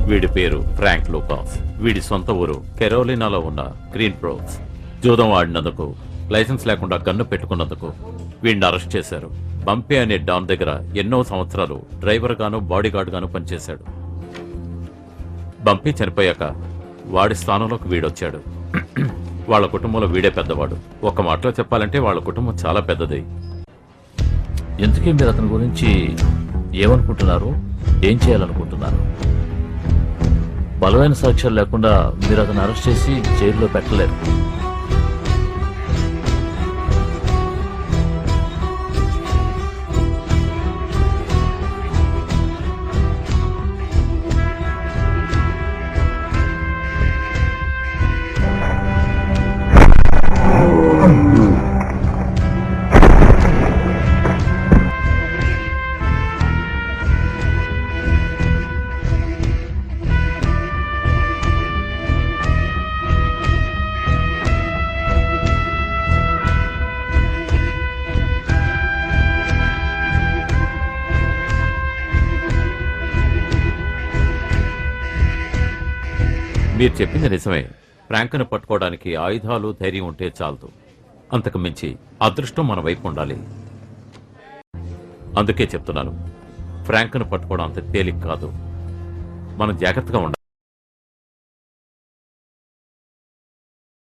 వీడి పేరు ఫ్రాంక్ లూకాస్. వీడి సొంత ఊరు కెరోలినాలో ఉన్న గ్రీన్ బ్రోక్స్. జూదం ఆడినందుకు, లైసెన్స్ లేకుండా గన్ను పెట్టుకున్నందుకు వీడిని అరెస్ట్ చేశారు. బంపే అనే డాన్ దగ్గర ఎన్నో సంవత్సరాలు డ్రైవర్ గాను బాడీగార్డ్ గాను పనిచేశాడు. బంపీ చనిపోయాక వాడి స్థానంలోకి వీడొచ్చాడు. వాళ్ళ కుటుంబంలో వీడే పెద్దవాడు. ఒక మాటలో చెప్పాలంటే వాళ్ళ కుటుంబం చాలా పెద్దది. ఎందుకే మీరు అతని గురించి ఏమనుకుంటున్నారు, ఏం చేయాలనుకుంటున్నారు? బలమైన సాక్ష్యాలు లేకుండా మీరు అతను అరెస్ట్ చేసి జైల్లో పెట్టలేరు. మీరు చెప్పింది నిజమే. ఫ్రాంక్ను పట్టుకోవడానికి ఆయుధాలు, ధైర్యం ఉంటే చాలదు. అంతకు మించి అదృష్టం మన వైపు ఉండాలి. అందుకే చెప్తున్నాను, ఫ్రాంక్ను పట్టుకోవడం అంత తేలిక కాదు. మనం జాగ్రత్తగా ఉండాలి.